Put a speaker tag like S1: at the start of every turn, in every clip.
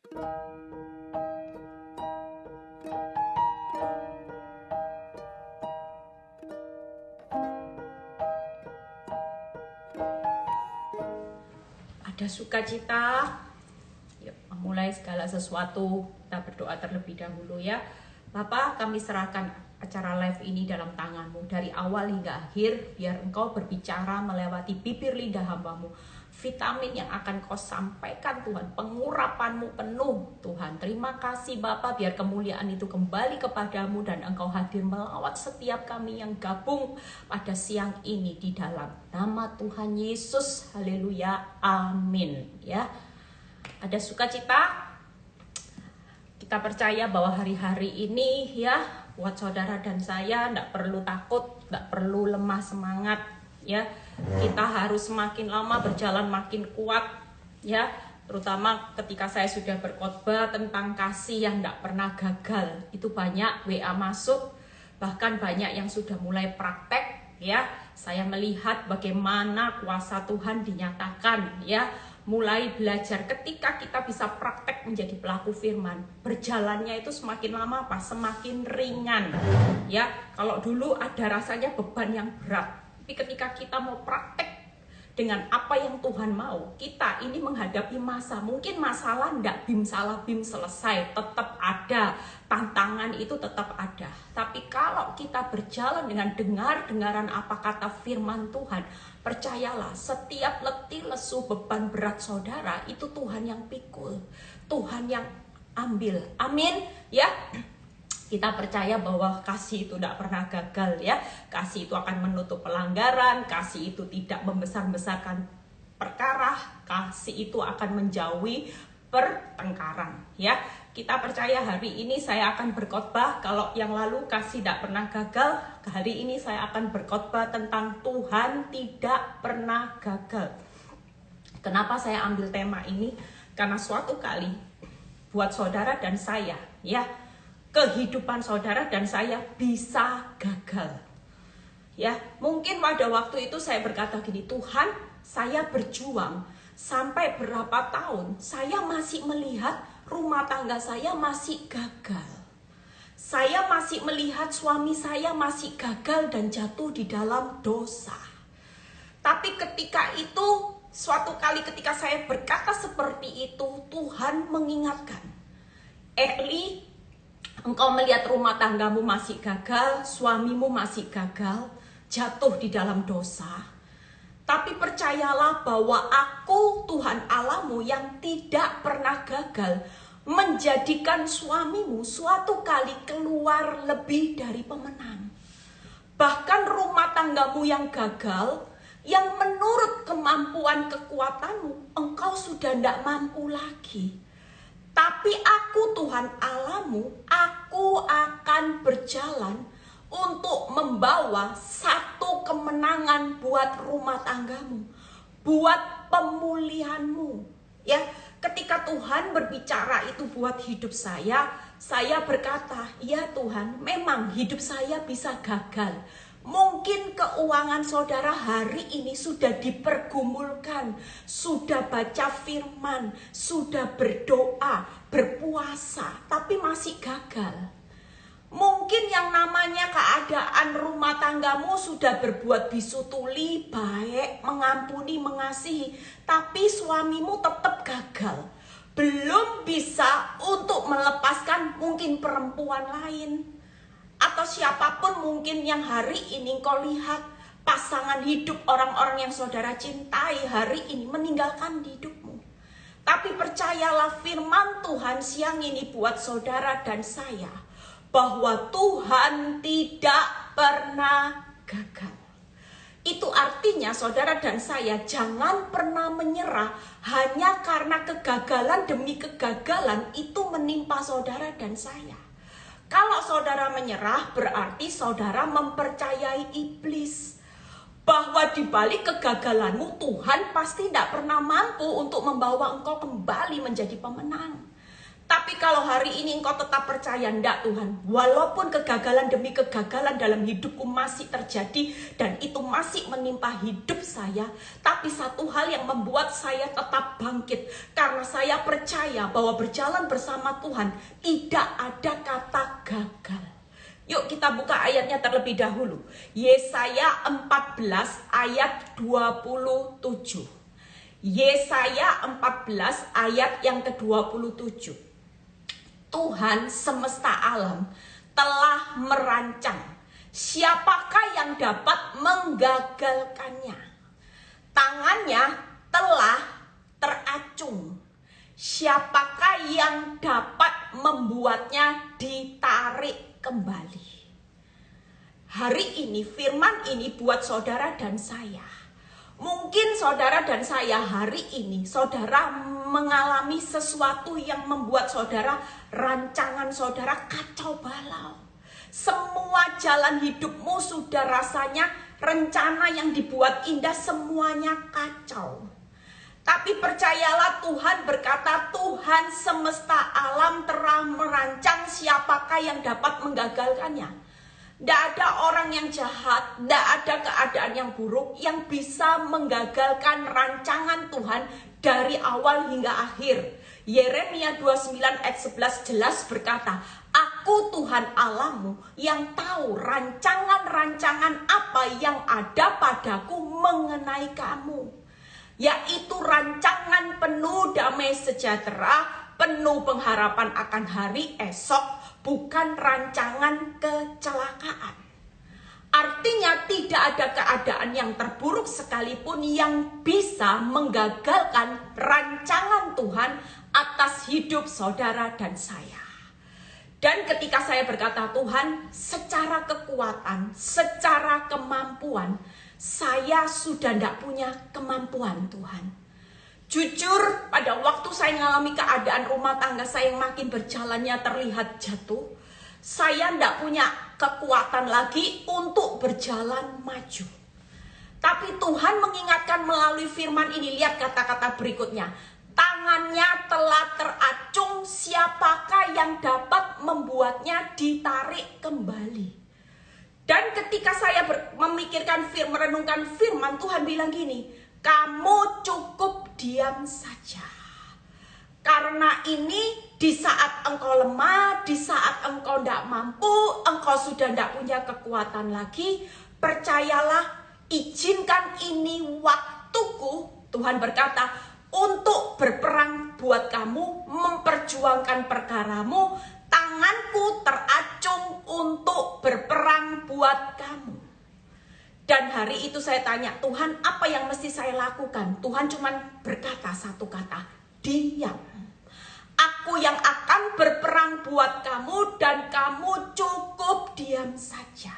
S1: Ada sukacita, yuk memulai segala sesuatu. Kita berdoa terlebih dahulu ya. Bapa, kami serahkan acara live ini dalam tangan-Mu dari awal hingga akhir, biar Engkau berbicara melewati bibir lidah hamba-Mu. Vitamin yang akan Kau sampaikan Tuhan, pengurapan-Mu penuh Tuhan. Terima kasih Bapa, biar kemuliaan itu kembali kepada-Mu dan Engkau hadir melawat setiap kami yang gabung pada siang ini di dalam nama Tuhan Yesus. Haleluya, amin. Ya, ada sukacita. Kita percaya bahwa hari-hari ini ya, buat saudara dan saya tidak perlu takut, tidak perlu lemah semangat ya. Kita harus semakin lama berjalan makin kuat ya. Terutama ketika saya sudah berkhotbah tentang kasih yang tidak pernah gagal. Itu banyak WA masuk, bahkan banyak yang sudah mulai praktek ya. Saya melihat bagaimana kuasa Tuhan dinyatakan ya. Mulai belajar ketika kita bisa praktek menjadi pelaku firman, berjalannya itu semakin lama apa? Semakin ringan ya. Kalau dulu ada rasanya beban yang berat, tapi ketika kita mau praktek dengan apa yang Tuhan mau, kita ini menghadapi masa, mungkin masalah ndak bim salah bim selesai, tetap ada, tantangan itu tetap ada. Tapi kalau kita berjalan dengan dengaran apa kata firman Tuhan, percayalah, setiap letih lesu beban berat saudara, itu Tuhan yang pikul, Tuhan yang ambil. Amin ya. Kita percaya bahwa kasih itu tidak pernah gagal ya. Kasih itu akan menutup pelanggaran, kasih itu tidak membesar-besarkan perkara, kasih itu akan menjauhi pertengkaran ya. Kita percaya hari ini saya akan berkhotbah, kalau yang lalu kasih tidak pernah gagal, hari ini saya akan berkhotbah tentang Tuhan tidak pernah gagal. Kenapa saya ambil tema ini? Karena suatu kali buat saudara dan saya ya, kehidupan saudara dan saya bisa gagal. Ya, mungkin pada waktu itu saya berkata gini, Tuhan, saya berjuang sampai berapa tahun, saya masih melihat rumah tangga saya masih gagal. Saya masih melihat suami saya masih gagal dan jatuh di dalam dosa. Tapi ketika itu, suatu kali ketika saya berkata seperti itu, Tuhan mengingatkan, Eli, engkau melihat rumah tanggamu masih gagal, suamimu masih gagal, jatuh di dalam dosa. Tapi percayalah bahwa aku Tuhan Allahmu yang tidak pernah gagal, menjadikan suamimu suatu kali keluar lebih dari pemenang. Bahkan rumah tanggamu yang gagal, yang menurut kemampuan kekuatanmu, engkau sudah tidak mampu lagi. Tapi aku Tuhan Allahmu, aku akan berjalan untuk membawa satu kemenangan buat rumah tanggamu, buat pemulihanmu. Ya, ketika Tuhan berbicara itu buat hidup saya berkata, ya Tuhan, memang hidup saya bisa gagal. Mungkin keuangan saudara hari ini sudah dipergumulkan, sudah baca firman, sudah berdoa, berpuasa, tapi masih gagal. Mungkin yang namanya keadaan rumah tanggamu sudah berbuat bisu tuli, baik, mengampuni, mengasihi, tapi suamimu tetap gagal. Belum bisa untuk melepaskan mungkin perempuan lain. Atau siapapun mungkin yang hari ini kau lihat pasangan hidup orang-orang yang saudara cintai hari ini meninggalkan hidupmu. Tapi percayalah firman Tuhan siang ini buat saudara dan saya, bahwa Tuhan tidak pernah gagal. Itu artinya saudara dan saya jangan pernah menyerah hanya karena kegagalan demi kegagalan itu menimpa saudara dan saya. Kalau saudara menyerah berarti saudara mempercayai iblis. Bahwa di balik kegagalanmu Tuhan pasti tidak pernah mampu untuk membawa engkau kembali menjadi pemenang. Tapi kalau hari ini engkau tetap percaya, enggak Tuhan, walaupun kegagalan demi kegagalan dalam hidupku masih terjadi dan itu masih menimpa hidup saya, tapi satu hal yang membuat saya tetap bangkit, karena saya percaya bahwa berjalan bersama Tuhan tidak ada kata gagal. Yuk kita buka ayatnya terlebih dahulu. Yesaya 14 ayat 27. Yesaya 14 ayat yang ke-27. Tuhan semesta alam telah merancang, siapakah yang dapat menggagalkannya? Tangannya telah teracung, siapakah yang dapat membuatnya ditarik kembali? Hari ini firman ini buat saudara dan saya. Mungkin saudara dan saya hari ini, saudara mengalami sesuatu yang membuat saudara, rancangan saudara kacau balau. Semua jalan hidupmu sudah rasanya rencana yang dibuat indah semuanya kacau. Tapi percayalah, Tuhan berkata, Tuhan semesta alam telah merancang, siapakah yang dapat menggagalkannya. Tidak ada orang yang jahat, tidak ada keadaan yang buruk yang bisa menggagalkan rancangan Tuhan dari awal hingga akhir. Yeremia 29 ayat 11 jelas berkata, Aku Tuhan Allahmu yang tahu rancangan-rancangan apa yang ada padaku mengenai kamu. Yaitu rancangan penuh damai sejahtera, penuh pengharapan akan hari esok, bukan rancangan kecelakaan. Artinya tidak ada keadaan yang terburuk sekalipun yang bisa menggagalkan rancangan Tuhan atas hidup saudara dan saya. Dan ketika saya berkata Tuhan, secara kekuatan, secara kemampuan, saya sudah tidak punya kemampuan Tuhan. Jujur, pada waktu saya mengalami keadaan rumah tangga saya yang makin berjalannya terlihat jatuh, saya tidak punya kekuatan lagi untuk berjalan maju. Tapi Tuhan mengingatkan melalui firman ini, lihat kata-kata berikutnya. Tangannya telah teracung, siapakah yang dapat membuatnya ditarik kembali. Dan ketika saya memikirkan firman, merenungkan firman, Tuhan bilang gini, kamu cukup diam saja. Karena ini di saat engkau lemah, di saat engkau tidak mampu, engkau sudah tidak punya kekuatan lagi, percayalah, izinkan ini waktuku, Tuhan berkata, untuk berperang buat kamu, memperjuangkan perkaramu, tanganku teracung untuk berperang buat kamu. Dan hari itu saya tanya, Tuhan apa yang mesti saya lakukan? Tuhan cuma berkata satu kata, diam. Aku yang akan berperang buat kamu dan kamu cukup diam saja.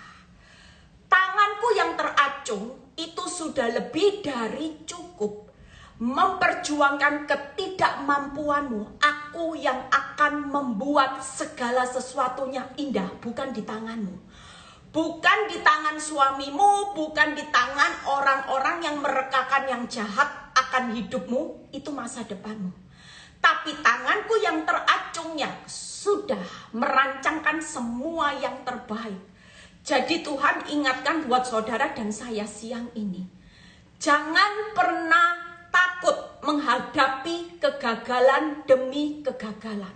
S1: Tanganku yang teracung itu sudah lebih dari cukup. Memperjuangkan ketidakmampuanmu, aku yang akan membuat segala sesuatunya indah, bukan di tanganmu. Bukan di tangan suamimu, bukan di tangan orang-orang yang merekakan yang jahat akan hidupmu, itu masa depanmu. Tapi tanganku yang teracungnya sudah merancangkan semua yang terbaik. Jadi Tuhan ingatkan buat saudara dan saya siang ini, jangan pernah takut menghadapi kegagalan demi kegagalan.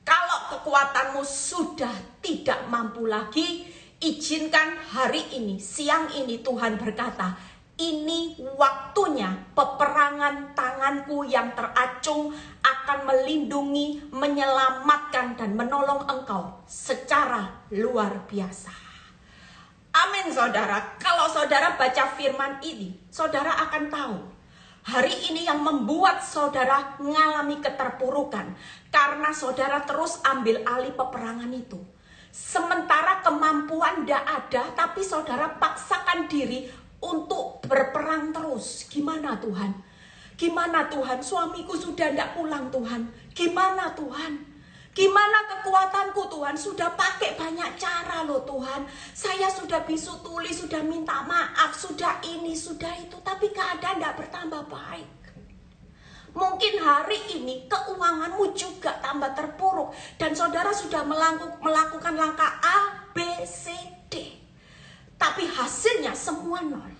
S1: Kalau kekuatanmu sudah tidak mampu lagi, izinkan hari ini, siang ini Tuhan berkata, ini waktunya peperangan tanganku yang teracung akan melindungi, menyelamatkan dan menolong engkau secara luar biasa. Amin saudara, kalau saudara baca firman ini, saudara akan tahu. Hari ini yang membuat saudara mengalami keterpurukan, karena saudara terus ambil alih peperangan itu. Sementara kemampuan tidak ada, tapi saudara paksakan diri untuk berperang terus. Gimana Tuhan? Gimana Tuhan? Suamiku sudah tidak pulang Tuhan. Gimana Tuhan? Gimana kekuatanku Tuhan? Sudah pakai banyak cara loh Tuhan. Saya sudah bisu tulis, sudah minta maaf, sudah ini, sudah itu. Tapi keadaan tidak bertambah baik. Mungkin hari ini keuanganmu juga tambah terpuruk. dan saudara sudah melakukan langkah A, B, C, D. Tapi hasilnya semua nol.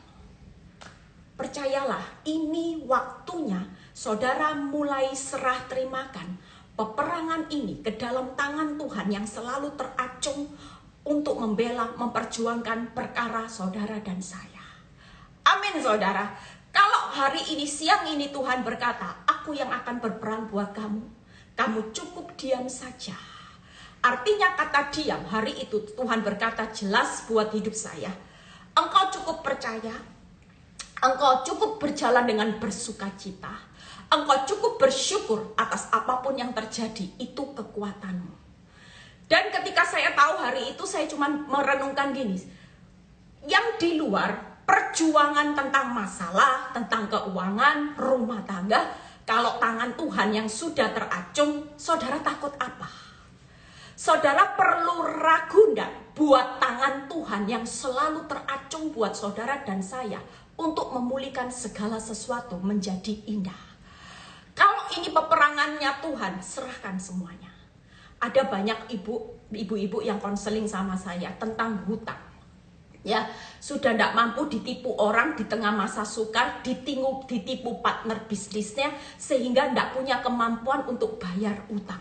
S1: Percayalah, ini waktunya saudara mulai serah terimakan peperangan ini ke dalam tangan Tuhan yang selalu teracung untuk membela, memperjuangkan perkara saudara dan saya. Amin saudara. Kalau hari ini, siang ini Tuhan berkata, aku yang akan berperang buat kamu. Kamu cukup diam saja. Artinya kata diam, hari itu Tuhan berkata jelas buat hidup saya. Engkau cukup percaya. Engkau cukup berjalan dengan bersukacita. Engkau cukup bersyukur atas apapun yang terjadi. Itu kekuatanmu. Dan ketika saya tahu hari itu, saya cuma merenungkan gini. Yang di luar, perjuangan tentang masalah, tentang keuangan, rumah tangga, kalau tangan Tuhan yang sudah teracung, saudara takut apa? Saudara perlu ragu enggak buat tangan Tuhan yang selalu teracung buat saudara dan saya untuk memulihkan segala sesuatu menjadi indah. Kalau ini peperangannya Tuhan, serahkan semuanya. Ada banyak ibu-ibu yang konseling sama saya tentang hutang. Ya, sudah tidak mampu ditipu orang di tengah masa sukar, ditipu partner bisnisnya, sehingga tidak punya kemampuan untuk bayar utang.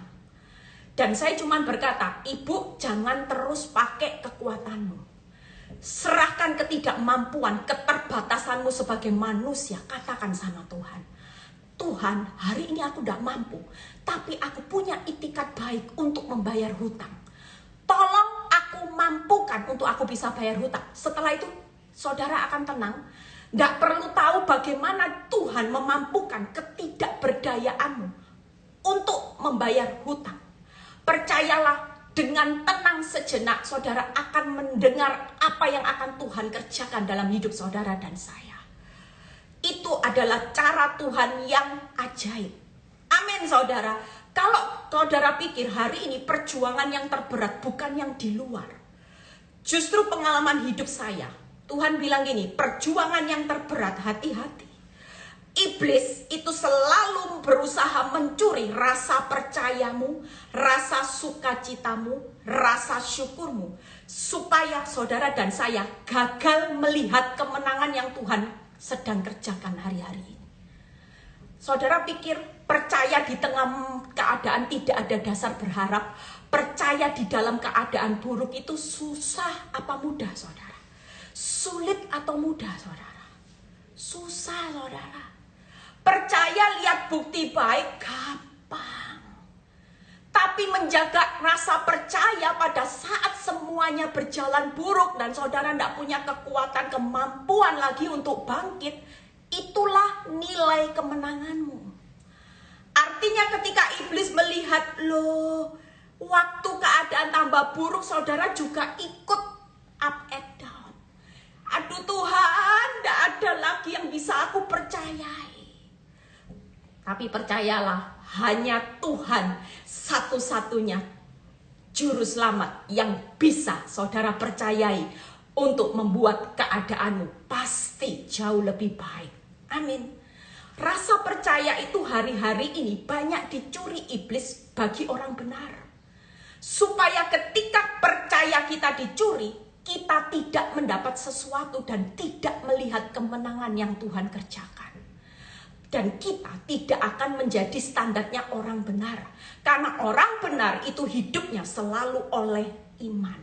S1: Dan saya cuma berkata, ibu jangan terus pakai kekuatanmu. Serahkan ketidakmampuan, keterbatasanmu sebagai manusia, katakan sama Tuhan. Tuhan, hari ini aku tidak mampu, tapi aku punya itikat baik untuk membayar hutang. Tolong aku mampukan untuk aku bisa bayar hutang. Setelah itu saudara akan tenang. Nggak perlu tahu bagaimana Tuhan memampukan ketidakberdayaanmu untuk membayar hutang. Percayalah, dengan tenang sejenak saudara akan mendengar apa yang akan Tuhan kerjakan dalam hidup saudara dan saya. Itu adalah cara Tuhan yang ajaib. Amin saudara. Kalau saudara pikir hari ini perjuangan yang terberat bukan yang di luar. Justru pengalaman hidup saya, Tuhan bilang gini, perjuangan yang terberat, hati-hati. Iblis itu selalu berusaha mencuri rasa percayamu, rasa sukacitamu, rasa syukurmu. Supaya saudara dan saya gagal melihat kemenangan yang Tuhan sedang kerjakan hari-hari ini. Saudara pikir percaya di tengah keadaan tidak ada dasar berharap, percaya di dalam keadaan buruk itu susah apa mudah saudara? Sulit atau mudah saudara? Susah saudara. Percaya lihat bukti baik gampang. Tapi menjaga rasa percaya pada saat semuanya berjalan buruk dan saudara tidak punya kekuatan, kemampuan lagi untuk bangkit, itulah nilai kemenanganmu. Artinya ketika iblis melihat, loh, waktu keadaan tambah buruk, saudara juga ikut up and down. Aduh Tuhan, tidak ada lagi yang bisa aku percayai. Tapi percayalah, hanya Tuhan satu-satunya juru selamat yang bisa saudara percayai untuk membuat keadaanmu pasti jauh lebih baik. Amin. Rasa percaya itu hari-hari ini banyak dicuri iblis bagi orang benar. Supaya ketika percaya kita dicuri, kita tidak mendapat sesuatu dan tidak melihat kemenangan yang Tuhan kerjakan. Dan kita tidak akan menjadi standarnya orang benar. Karena orang benar itu hidupnya selalu oleh iman.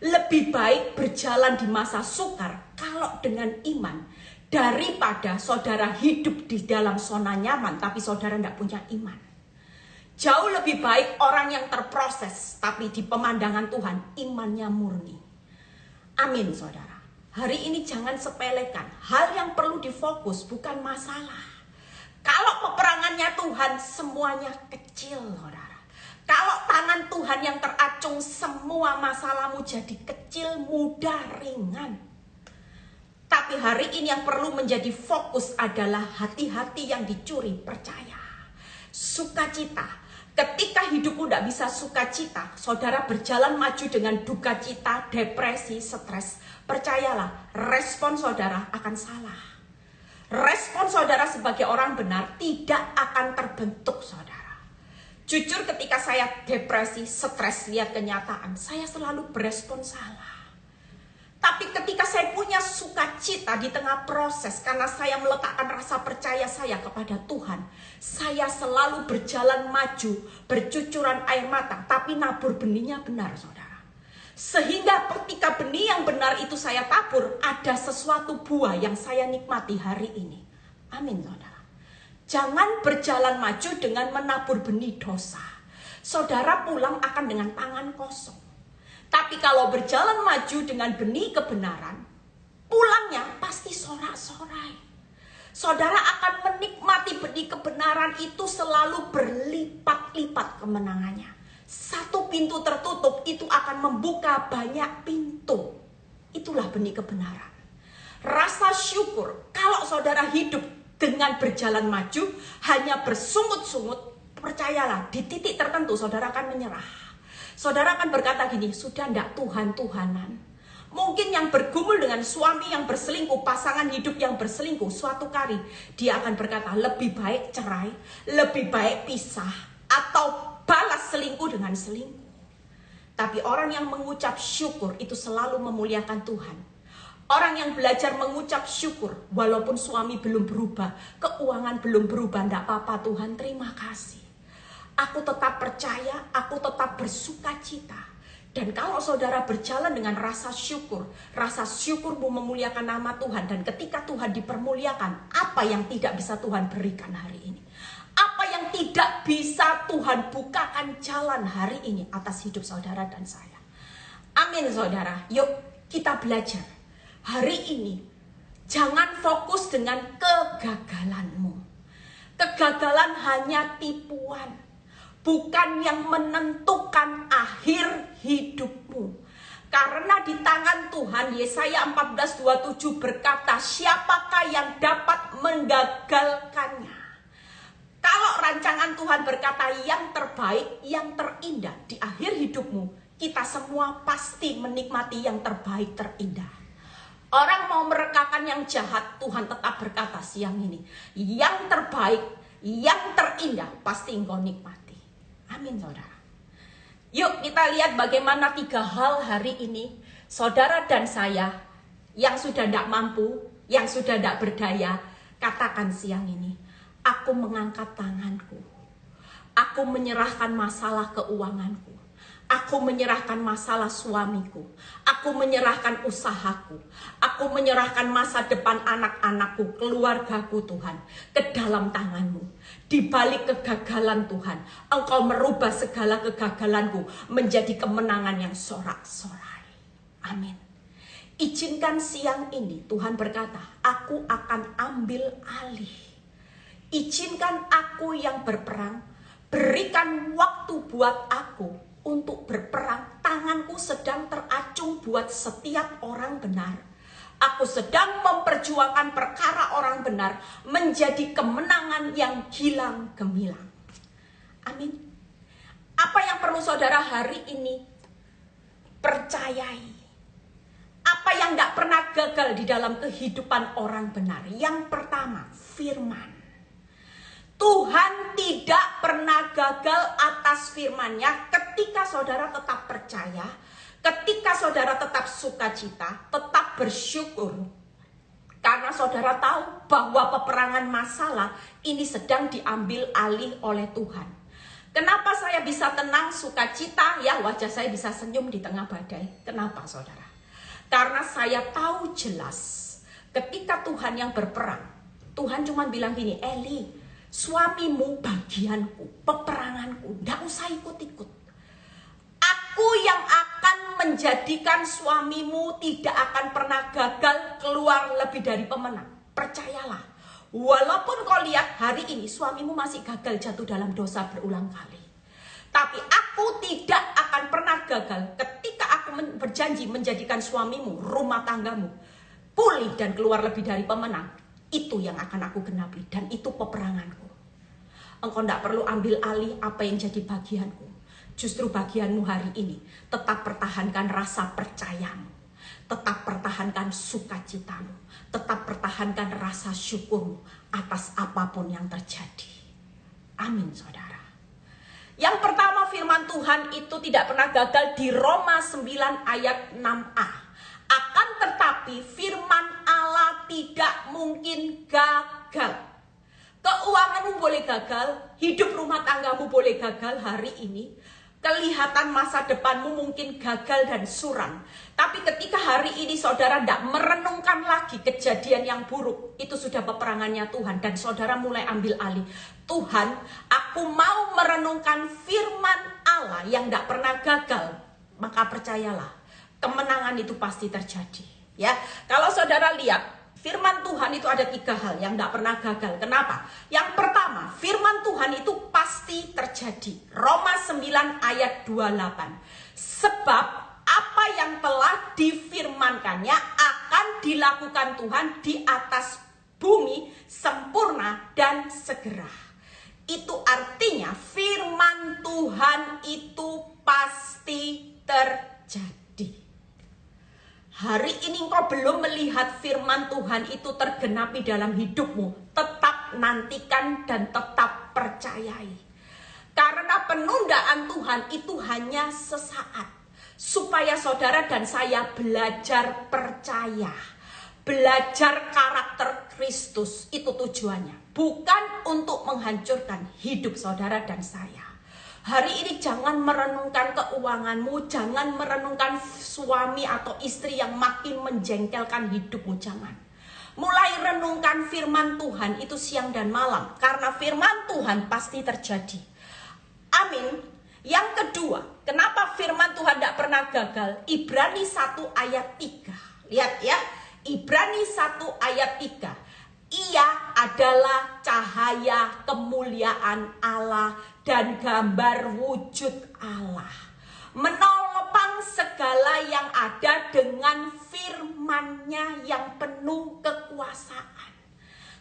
S1: Lebih baik berjalan di masa sukar kalau dengan iman, daripada saudara hidup di dalam zona nyaman tapi saudara tidak punya iman. Jauh lebih baik orang yang terproses tapi di pemandangan Tuhan imannya murni. Amin saudara. Hari ini jangan sepelekan. Hal yang perlu difokus bukan masalah. Kalau peperangannya Tuhan semuanya kecil saudara. Kalau tangan Tuhan yang teracung semua masalahmu jadi kecil, mudah, ringan. Tapi hari ini yang perlu menjadi fokus adalah hati-hati yang dicuri percaya. Sukacita. Ketika hidupmu tidak bisa sukacita, saudara berjalan maju dengan duka cita, depresi, stres. Percayalah, respon saudara akan salah. Respon saudara sebagai orang benar tidak akan terbentuk saudara. Jujur ketika saya depresi, stres, lihat kenyataan, saya selalu berespon salah. Tapi ketika saya punya sukacita di tengah proses, karena saya meletakkan rasa percaya saya kepada Tuhan, saya selalu berjalan maju, bercucuran air mata, tapi nabur benihnya benar, saudara. Sehingga ketika benih yang benar itu saya tabur, ada sesuatu buah yang saya nikmati hari ini. Amin, saudara. Jangan berjalan maju dengan menabur benih dosa. Saudara pulang akan dengan tangan kosong. Tapi kalau berjalan maju dengan benih kebenaran, pulangnya pasti sorak-sorai. Saudara akan menikmati benih kebenaran itu selalu berlipat-lipat kemenangannya. Satu pintu tertutup itu akan membuka banyak pintu. Itulah benih kebenaran. Rasa syukur, kalau saudara hidup dengan berjalan maju, hanya bersungut-sungut, percayalah, di titik tertentu saudara akan menyerah. Saudara akan berkata gini, sudah ndak Tuhan-Tuhanan. Mungkin yang bergumul dengan suami yang berselingkuh, pasangan hidup yang berselingkuh, suatu kali dia akan berkata, lebih baik cerai, lebih baik pisah, atau balas selingkuh dengan selingkuh. Tapi orang yang mengucap syukur itu selalu memuliakan Tuhan. Orang yang belajar mengucap syukur, walaupun suami belum berubah, keuangan belum berubah, tidak apa-apa Tuhan, terima kasih. Aku tetap percaya, aku tetap bersuka cita. Dan kalau saudara berjalan dengan rasa syukurmu memuliakan nama Tuhan. Dan ketika Tuhan dipermuliakan, apa yang tidak bisa Tuhan berikan hari ini? Apa yang tidak bisa Tuhan bukakan jalan hari ini atas hidup saudara dan saya? Amin, saudara. Yuk kita belajar. Hari ini, jangan fokus dengan kegagalanmu. Kegagalan hanya tipuan, bukan yang menentukan akhir hidupmu. Karena di tangan Tuhan, Yesaya 14:27 berkata, siapakah yang dapat menggagalkannya? Kalau rancangan Tuhan berkata yang terbaik, yang terindah di akhir hidupmu, kita semua pasti menikmati yang terbaik, terindah. Orang mau merekakan yang jahat, Tuhan tetap berkata siang ini, yang terbaik, yang terindah pasti engkau nikmati. Amin, saudara. Yuk kita lihat bagaimana 3 hal hari ini saudara dan saya yang sudah tidak mampu, yang sudah tidak berdaya, katakan siang ini, aku mengangkat tanganku, aku menyerahkan masalah keuanganku, aku menyerahkan masalah suamiku, aku menyerahkan usahaku, aku menyerahkan masa depan anak-anakku, keluargaku Tuhan, ke dalam tangan-Mu. Di balik kegagalan Tuhan, Engkau merubah segala kegagalanku menjadi kemenangan yang sorak-sorai. Amin. Izinkan siang ini Tuhan berkata, aku akan ambil alih. Izinkan aku yang berperang, berikan waktu buat aku untuk berperang. Tanganku sedang teracung buat setiap orang benar. Aku sedang memperjuangkan perkara orang benar menjadi kemenangan yang gilang gemilang. Amin. Apa yang perlu saudara hari ini percayai? Apa yang gak pernah gagal di dalam kehidupan orang benar? Yang pertama, firman. Tuhan tidak pernah gagal atas firman-Nya ketika saudara tetap percaya, ketika saudara tetap sukacita, tetap bersyukur. Karena saudara tahu bahwa peperangan masalah ini sedang diambil alih oleh Tuhan. Kenapa saya bisa tenang, sukacita, ya wajah saya bisa senyum di tengah badai? Kenapa saudara? Karena saya tahu jelas ketika Tuhan yang berperang, Tuhan cuma bilang gini, Eli, suamimu bagianku, peperanganku, tidak usah ikut-ikut. Aku yang akan menjadikan suamimu tidak akan pernah gagal, keluar lebih dari pemenang. Percayalah, walaupun kau lihat hari ini suamimu masih gagal jatuh dalam dosa berulang kali. Tapi aku tidak akan pernah gagal ketika aku berjanji menjadikan suamimu, rumah tanggamu, pulih dan keluar lebih dari pemenang. Itu yang akan aku genapi dan itu peperanganku. Engkau tidak perlu ambil alih apa yang jadi bagianku. Justru bagianmu hari ini tetap pertahankan rasa percayamu, tetap pertahankan sukacitamu, tetap pertahankan rasa syukurmu atas apapun yang terjadi. Amin, saudara. Yang pertama, firman Tuhan itu tidak pernah gagal di Roma 9 ayat 6a. Akan tetapi firman Allah tidak mungkin gagal. Keuanganmu boleh gagal, hidup rumah tanggamu boleh gagal hari ini. Kelihatan masa depanmu mungkin gagal dan suram. Tapi ketika hari ini saudara tidak merenungkan lagi kejadian yang buruk, itu sudah peperangannya Tuhan. Dan saudara mulai ambil alih. Tuhan, aku mau merenungkan firman Allah yang tidak pernah gagal. Maka percayalah, kemenangan itu pasti terjadi. Ya, kalau saudara lihat, firman Tuhan itu ada 3 hal yang tidak pernah gagal. Kenapa? Yang pertama, firman Tuhan itu pasti terjadi. Roma 9 ayat 28. Sebab apa yang telah difirmankannya akan dilakukan Tuhan di atas bumi sempurna dan segera. Itu artinya firman Tuhan itu pasti terjadi. Hari ini engkau belum melihat firman Tuhan itu tergenapi dalam hidupmu. Tetap nantikan dan tetap percayai. Karena penundaan Tuhan itu hanya sesaat. Supaya saudara dan saya belajar percaya. Belajar karakter Kristus, itu tujuannya. Bukan untuk menghancurkan hidup saudara dan saya. Hari ini jangan merenungkan keuanganmu, jangan merenungkan suami atau istri yang makin menjengkelkan hidupmu, jangan. Mulai renungkan firman Tuhan itu siang dan malam, karena firman Tuhan pasti terjadi. Amin. Yang kedua, kenapa firman Tuhan tidak pernah gagal? Ibrani 1 ayat 3. Lihat ya, Ibrani 1 ayat 3. Ia adalah cahaya kemuliaan Allah dan gambar wujud Allah. Menopang segala yang ada dengan firman-Nya yang penuh kekuasaan.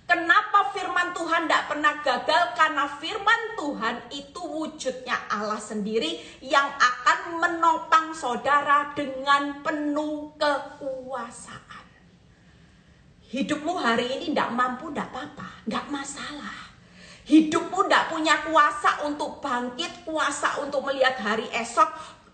S1: Kenapa firman Tuhan tidak pernah gagal? Karena firman Tuhan itu wujudnya Allah sendiri yang akan menopang saudara dengan penuh kekuasaan. Hidupmu hari ini tidak mampu, tidak apa-apa, tidak masalah. Hidupmu tidak punya kuasa untuk bangkit, kuasa untuk melihat hari esok.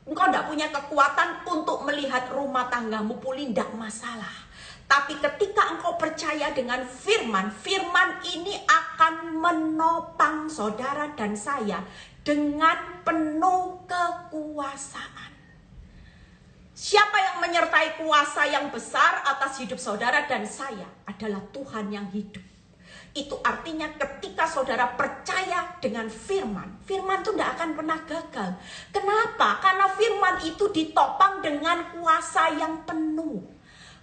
S1: Engkau tidak punya kekuatan untuk melihat rumah tanggamu pulih, tidak masalah. Tapi ketika engkau percaya dengan firman, firman ini akan menopang saudara dan saya dengan penuh kekuasaan. Siapa yang menyertai kuasa yang besar atas hidup saudara dan saya adalah Tuhan yang hidup. Itu artinya ketika saudara percaya dengan firman, firman itu tidak akan pernah gagal. Kenapa? Karena firman itu ditopang dengan kuasa yang penuh.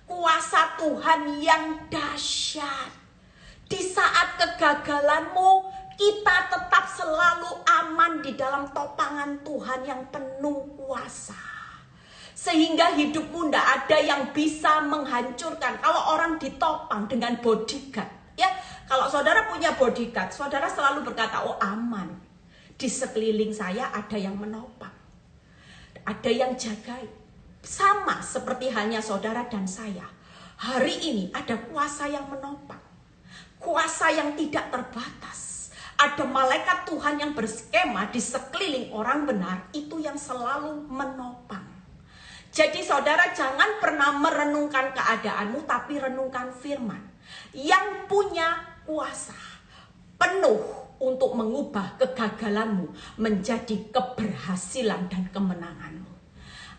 S1: Kuasa Tuhan yang dahsyat. Di saat kegagalanmu, kita tetap selalu aman di dalam topangan Tuhan yang penuh kuasa. Sehingga hidupmu tidak ada yang bisa menghancurkan. Kalau orang ditopang dengan bodyguard, ya, kalau saudara punya bodyguard, saudara selalu berkata, oh aman. Di sekeliling saya ada yang menopang, ada yang jagai. Sama seperti halnya saudara dan saya. Hari ini ada kuasa yang menopang, kuasa yang tidak terbatas. Ada malaikat Tuhan yang berskema di sekeliling orang benar, itu yang selalu menopang. Jadi saudara jangan pernah merenungkan keadaanmu, tapi renungkan firman yang punya kuasa penuh untuk mengubah kegagalanmu menjadi keberhasilan dan kemenanganmu.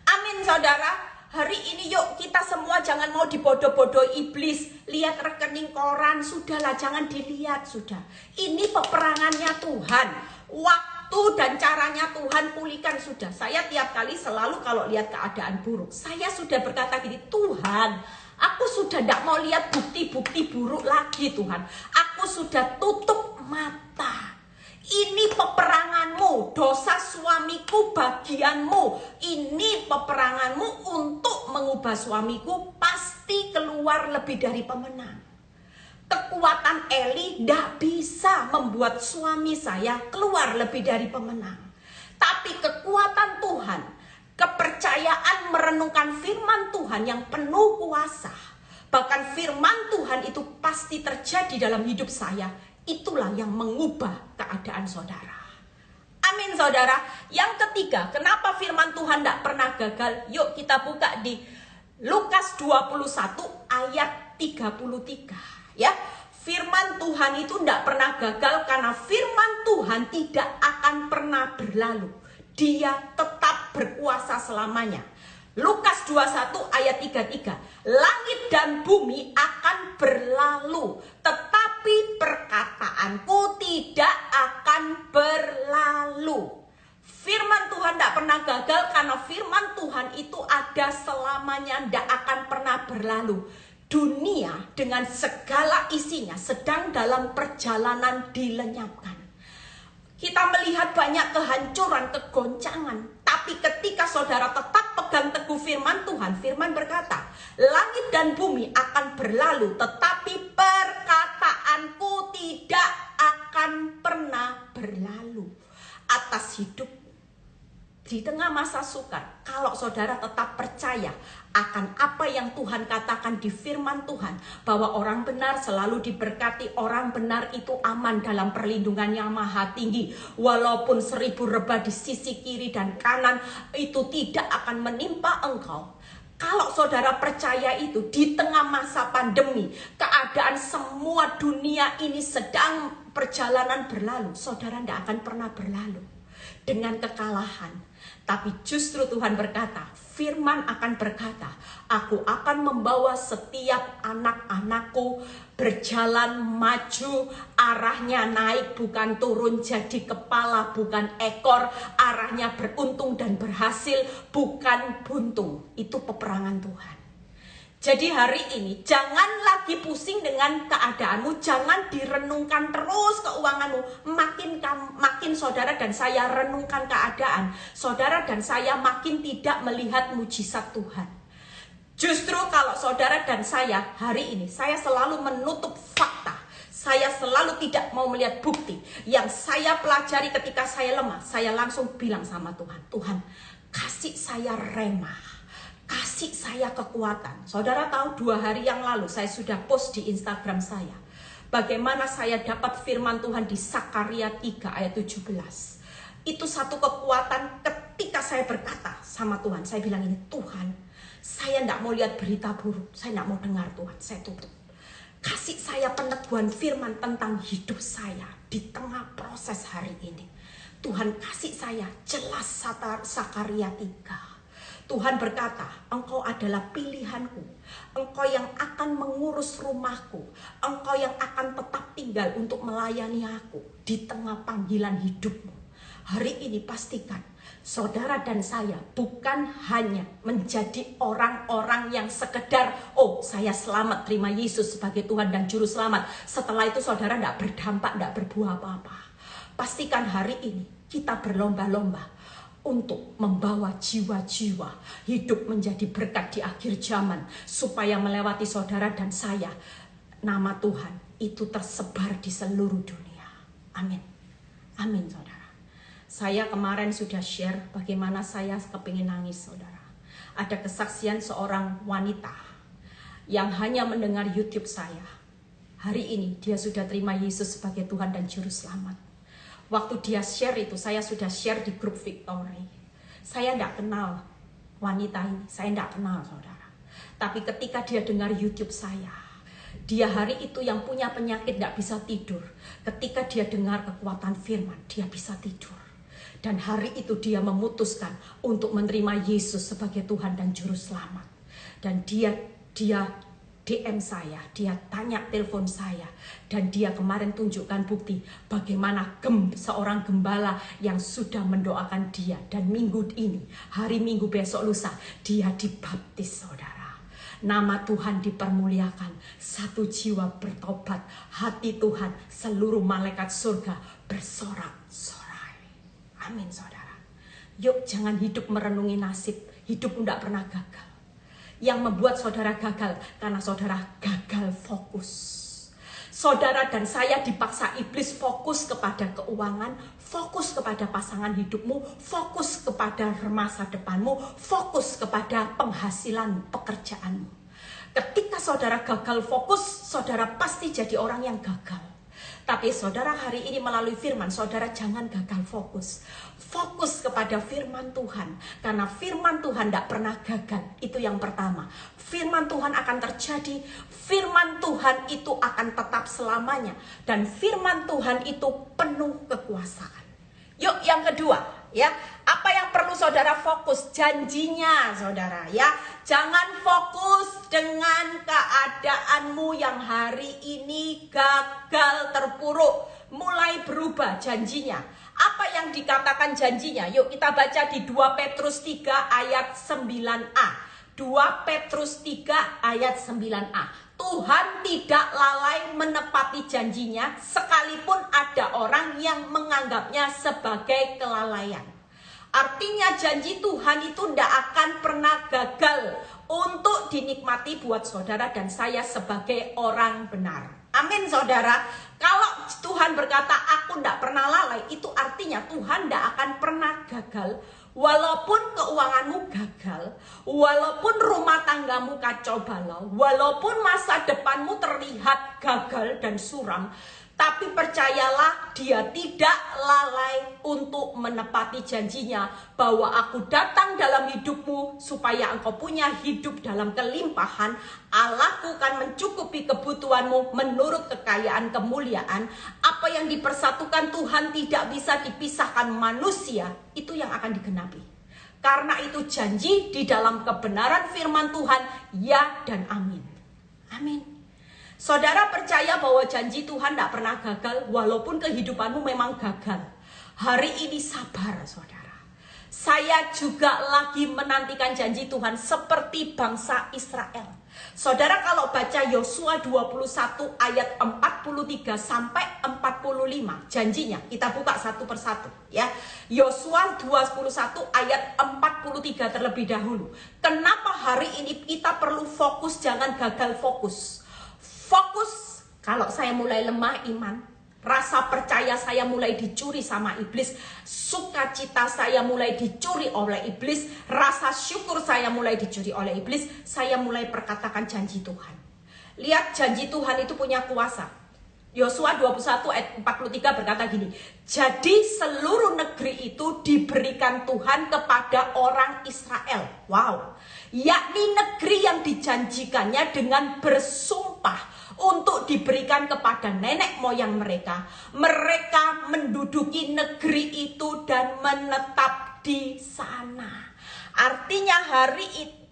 S1: Amin saudara. Hari ini yuk kita semua jangan mau dibodoh-bodoh iblis. Lihat rekening koran, sudahlah jangan dilihat sudah. Ini peperangannya Tuhan. Waktu dan caranya Tuhan pulihkan sudah. Saya tiap kali selalu kalau lihat keadaan buruk, saya sudah berkata gini, Tuhan, aku sudah tidak mau lihat bukti-bukti buruk lagi Tuhan. Aku sudah tutup mata. Ini peperanganmu, dosa suamiku bagianmu. Ini peperanganmu untuk mengubah suamiku, pasti keluar lebih dari pemenang. Kekuatan Eli tidak bisa membuat suami saya keluar lebih dari pemenang. Tapi kekuatan Tuhan, kepercayaan merenungkan firman Tuhan yang penuh kuasa, bahkan firman Tuhan itu pasti terjadi dalam hidup saya, itulah yang mengubah keadaan saudara. Amin saudara. Yang ketiga, kenapa firman Tuhan tidak pernah gagal? Yuk kita buka di Lukas 21 ayat 33 ya. Firman Tuhan itu tidak pernah gagal karena firman Tuhan tidak akan pernah berlalu. Dia tetap berkuasa selamanya. Lukas 21 ayat 33. Langit dan bumi akan berlalu, tetapi perkataanku tidak akan berlalu. Firman Tuhan tidak pernah gagal karena firman Tuhan itu ada selamanya, tidak akan pernah berlalu. Dunia dengan segala isinya sedang dalam perjalanan dilenyapkan. Kita melihat banyak kehancuran, kegoncangan. Tapi ketika saudara tetap pegang teguh firman Tuhan, firman berkata, langit dan bumi akan berlalu, tetapi perkataanku tidak akan pernah berlalu. Atas hidup di tengah masa sukar, kalau saudara tetap percaya akan apa yang Tuhan katakan di firman Tuhan, bahwa orang benar selalu diberkati, orang benar itu aman dalam perlindungan yang maha tinggi, walaupun 1000 rebah di sisi kiri dan kanan itu tidak akan menimpa engkau. Kalau saudara percaya itu, di tengah masa pandemi, keadaan semua dunia ini sedang perjalanan berlalu, saudara tidak akan pernah berlalu dengan kekalahan. Tapi justru Tuhan berkata, firman akan berkata, aku akan membawa setiap anak-anakku berjalan maju, arahnya naik bukan turun, jadi kepala bukan ekor, arahnya beruntung dan berhasil bukan buntung. Itu peperangan Tuhan. Jadi hari ini jangan lagi pusing dengan keadaanmu, jangan direnungkan terus keuanganmu. Makin saudara dan saya renungkan keadaan, saudara dan saya makin tidak melihat mujizat Tuhan. Justru kalau saudara dan saya hari ini, saya selalu menutup fakta. Saya selalu tidak mau melihat bukti. Yang saya pelajari ketika saya lemah, saya langsung bilang sama Tuhan, Tuhan kasih saya rema, kasih saya kekuatan. Saudara tahu 2 hari yang lalu saya sudah post di Instagram saya, bagaimana saya dapat firman Tuhan di Sakaria 3 ayat 17. Itu satu kekuatan ketika saya berkata sama Tuhan. Saya bilang ini, Tuhan, saya tidak mau lihat berita buruk, saya tidak mau dengar Tuhan, saya tutup. Kasih saya peneguhan firman tentang hidup saya di tengah proses hari ini. Tuhan kasih saya jelas Sakaria 3. Tuhan berkata, engkau adalah pilihanku, engkau yang akan mengurus rumahku, engkau yang akan tetap tinggal untuk melayani aku di tengah panggilan hidupmu. Hari ini pastikan saudara dan saya bukan hanya menjadi orang-orang yang sekedar, oh saya selamat, terima Yesus sebagai Tuhan dan Juru Selamat. Setelah itu saudara tidak berdampak, tidak berbuah apa-apa. Pastikan hari ini kita berlomba-lomba untuk membawa jiwa-jiwa hidup menjadi berkat di akhir zaman, supaya melewati saudara dan saya, nama Tuhan itu tersebar di seluruh dunia. Amin. Amin saudara. Saya kemarin sudah share bagaimana saya kepingin nangis saudara. Ada kesaksian seorang wanita yang hanya mendengar YouTube saya. Hari ini dia sudah terima Yesus sebagai Tuhan dan Juru Selamat. Waktu dia share itu, saya sudah share di grup Victory. Saya tidak kenal wanita ini, saya tidak kenal saudara. Tapi ketika dia dengar YouTube saya, dia hari itu yang punya penyakit tidak bisa tidur. Ketika dia dengar kekuatan firman, dia bisa tidur. Dan hari itu dia memutuskan untuk menerima Yesus sebagai Tuhan dan Juru Selamat. Dan dia DM saya, dia tanya telepon saya, dan dia kemarin tunjukkan bukti bagaimana seorang gembala yang sudah mendoakan dia, dan minggu ini, hari Minggu besok lusa, dia dibaptis saudara. Nama Tuhan dipermuliakan, satu jiwa bertobat, hati Tuhan, seluruh malaikat surga bersorak-sorai. Amin saudara. Yuk jangan hidup merenungi nasib, hidup tidak pernah gagal. Yang membuat saudara gagal karena saudara gagal fokus. Saudara dan saya dipaksa iblis fokus kepada keuangan, fokus kepada pasangan hidupmu, fokus kepada masa depanmu, fokus kepada penghasilan pekerjaanmu. Ketika saudara gagal fokus, saudara pasti jadi orang yang gagal. Tapi saudara hari ini melalui firman, saudara jangan gagal fokus. Fokus kepada firman Tuhan. Karena firman Tuhan tidak pernah gagal. Itu yang pertama. Firman Tuhan akan terjadi. Firman Tuhan itu akan tetap selamanya. Dan firman Tuhan itu penuh kekuasaan. Yuk yang kedua, ya. Apa yang perlu saudara fokus? Janjinya, saudara, ya. Jangan fokus dengan keadaanmu yang hari ini gagal, terpuruk. Mulai berubah janjinya. Apa yang dikatakan janjinya? Yuk kita baca di 2 Petrus 3 ayat 9a. 2 Petrus 3 ayat 9a. Tuhan tidak lalai menepati janjinya sekalipun ada orang yang menganggapnya sebagai kelalaian. Artinya janji Tuhan itu tidak akan pernah gagal untuk dinikmati buat saudara dan saya sebagai orang benar. Amin saudara. Kalau Tuhan berkata aku tidak pernah lalai, itu artinya Tuhan tidak akan pernah gagal. Walaupun keuanganmu gagal, walaupun rumah tanggamu kacau balau, walaupun masa depanmu terlihat gagal dan suram, tapi percayalah dia tidak lalai untuk menepati janjinya bahwa aku datang dalam hidupmu supaya engkau punya hidup dalam kelimpahan. Allahku akan mencukupi kebutuhanmu menurut kekayaan kemuliaan. Apa yang dipersatukan Tuhan tidak bisa dipisahkan manusia, itu yang akan digenapi. Karena itu janji di dalam kebenaran firman Tuhan, ya dan amin. Amin. Saudara percaya bahwa janji Tuhan tidak pernah gagal walaupun kehidupanmu memang gagal. Hari ini sabar saudara. Saya juga lagi menantikan janji Tuhan seperti bangsa Israel. Saudara kalau baca Yosua 21 ayat 43 sampai 45 janjinya. Kita buka satu persatu ya. Yosua 21 ayat 43 terlebih dahulu. Kenapa hari ini kita perlu fokus, jangan gagal fokus. Fokus, kalau saya mulai lemah iman, rasa percaya saya mulai dicuri sama iblis, sukacita saya mulai dicuri oleh iblis, rasa syukur saya mulai dicuri oleh iblis, saya mulai perkatakan janji Tuhan. Lihat janji Tuhan itu punya kuasa. Yosua 21 ayat 43 berkata gini, jadi seluruh negeri itu diberikan Tuhan kepada orang Israel. Wow, yakni negeri yang dijanjikannya dengan bersumpah untuk diberikan kepada nenek moyang mereka. Mereka menduduki negeri itu dan menetap di sana. Artinya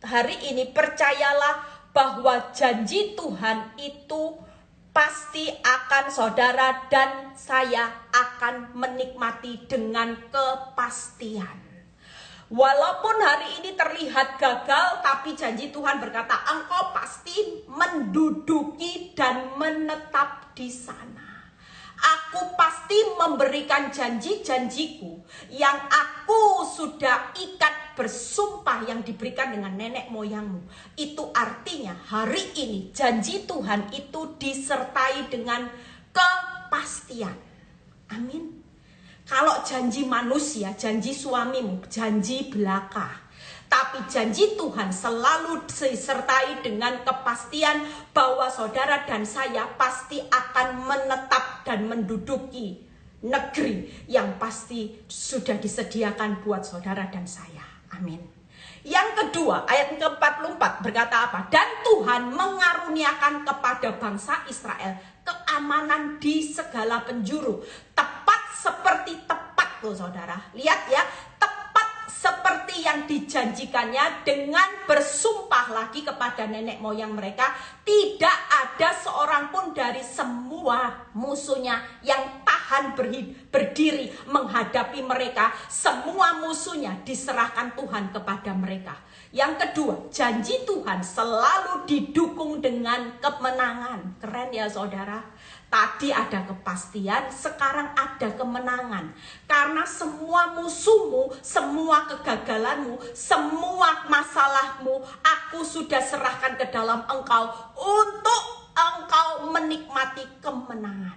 S1: hari ini percayalah bahwa janji Tuhan itu pasti akan saudara dan saya akan menikmati dengan kepastian. Walaupun hari ini terlihat gagal, tapi janji Tuhan berkata, engkau pasti menduduki dan menetap di sana. Aku pasti memberikan janji-janjiku yang aku sudah ikat bersumpah yang diberikan dengan nenek moyangmu. Itu artinya hari ini janji Tuhan itu disertai dengan kepastian. Amin. Kalau janji manusia, janji suamimu, janji belaka. Tapi janji Tuhan selalu disertai dengan kepastian bahwa saudara dan saya pasti akan menetap dan menduduki negeri yang pasti sudah disediakan buat saudara dan saya. Amin. Yang kedua, ayat ke-44 berkata apa? Dan Tuhan mengaruniakan kepada bangsa Israel keamanan di segala penjuru. Seperti tepat loh saudara. Lihat ya, tepat seperti yang dijanjikannya dengan bersumpah lagi kepada nenek moyang mereka. Tidak ada seorang pun dari semua musuhnya yang tahan berdiri menghadapi mereka. Semua musuhnya diserahkan Tuhan kepada mereka. Yang kedua, janji Tuhan selalu didukung dengan kemenangan. Keren ya saudara. Tadi ada kepastian, sekarang ada kemenangan. Karena semua musuhmu, semua kegagalanmu, semua masalahmu, aku sudah serahkan ke dalam engkau untuk engkau menikmati kemenangan.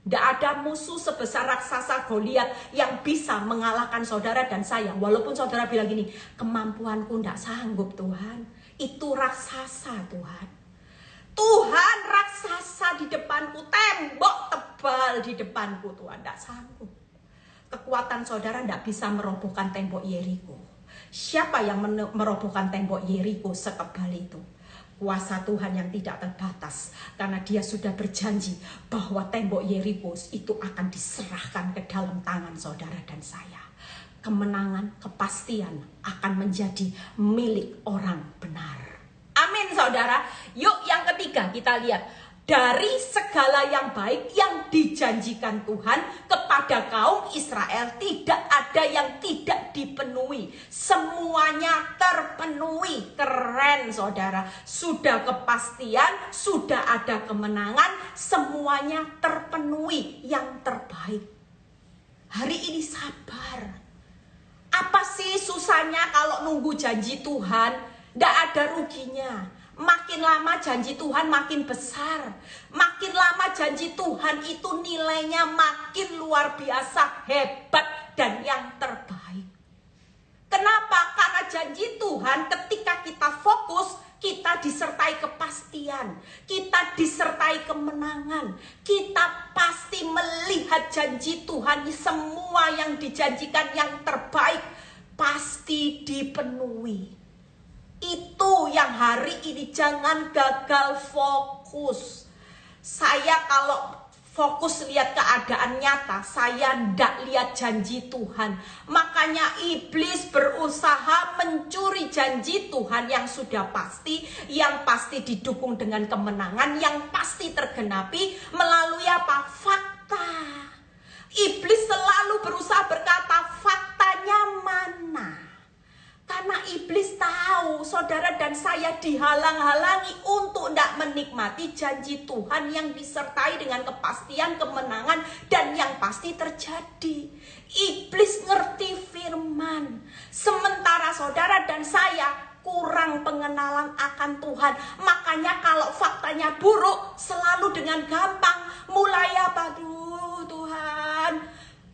S1: Tidak ada musuh sebesar raksasa Goliat yang bisa mengalahkan saudara dan saya. Walaupun saudara bilang gini, kemampuanku tidak sanggup Tuhan. Itu raksasa Tuhan. Tuhan raksasa di depanku, tembok Tebal di depanku Tuhan, tidak sanggup. Kekuatan saudara tidak bisa merobohkan tembok Yeriko. Siapa yang merobohkan tembok Yeriko setebal itu? Kuasa Tuhan yang tidak terbatas, karena dia sudah berjanji bahwa tembok Yeriko itu akan diserahkan ke dalam tangan saudara dan saya. Kemenangan, kepastian akan menjadi milik orang benar. Amin saudara. Yuk yang ketiga kita lihat. Dari segala yang baik yang dijanjikan Tuhan kepada kaum Israel, tidak ada yang tidak dipenuhi. Semuanya terpenuhi. Keren saudara. Sudah kepastian, sudah ada kemenangan, semuanya terpenuhi yang terbaik. Hari ini sabar. Apa sih susahnya kalau nunggu janji Tuhan? Tidak ada ruginya. Makin lama janji Tuhan makin besar. Makin lama janji Tuhan itu nilainya makin luar biasa, hebat, dan yang terbaik. Kenapa? Karena janji Tuhan ketika kita fokus, kita disertai kepastian, kita disertai kemenangan. Kita pasti melihat janji Tuhan, semua yang dijanjikan yang terbaik pasti dipenuhi. Itu yang hari ini, jangan gagal fokus. Saya kalau fokus lihat keadaan nyata, saya ndak lihat janji Tuhan. Makanya iblis berusaha mencuri janji Tuhan yang sudah pasti, yang pasti didukung dengan kemenangan, yang pasti tergenapi melalui apa? Fakta. Iblis selalu berusaha berkata, faktanya mana? Karena iblis tahu saudara dan saya dihalang-halangi untuk tidak menikmati janji Tuhan yang disertai dengan kepastian, kemenangan, dan yang pasti terjadi. Iblis ngerti firman. Sementara saudara dan saya kurang pengenalan akan Tuhan. Makanya kalau faktanya buruk, selalu dengan gampang mulai apa? Duh Tuhan,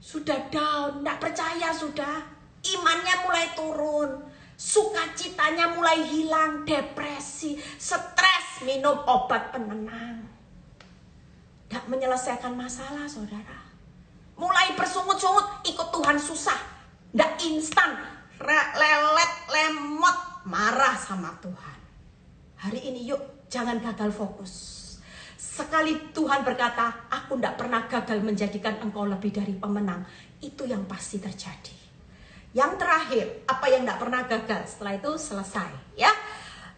S1: sudah down, tidak percaya sudah. Imannya mulai turun, sukacitanya mulai hilang, depresi, stres, minum obat penenang. Tidak menyelesaikan masalah saudara. Mulai bersungut-sungut, ikut Tuhan susah. Tidak instan, lelet, lemot, marah sama Tuhan. Hari ini yuk jangan gagal fokus. Sekali Tuhan berkata, aku tidak pernah gagal menjadikan engkau lebih dari pemenang. Itu yang pasti terjadi. Yang terakhir, apa yang tidak pernah gagal? Setelah itu selesai, ya.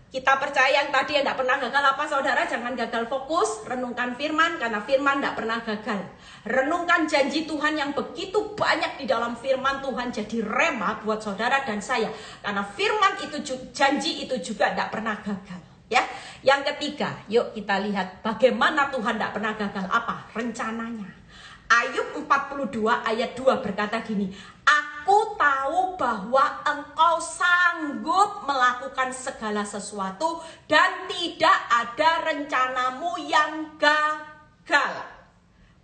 S1: Kita percaya yang tadi yang tidak pernah gagal apa saudara? Jangan gagal fokus, renungkan firman, karena firman tidak pernah gagal. Renungkan janji Tuhan yang begitu banyak di dalam firman Tuhan jadi rema buat saudara dan saya. Karena firman itu, janji itu juga tidak pernah gagal, ya. Yang ketiga, yuk kita lihat bagaimana Tuhan tidak pernah gagal. Apa? Rencananya. Ayub 42 ayat 2 berkata gini, aku tahu bahwa engkau sanggup melakukan segala sesuatu dan tidak ada rencanamu yang gagal.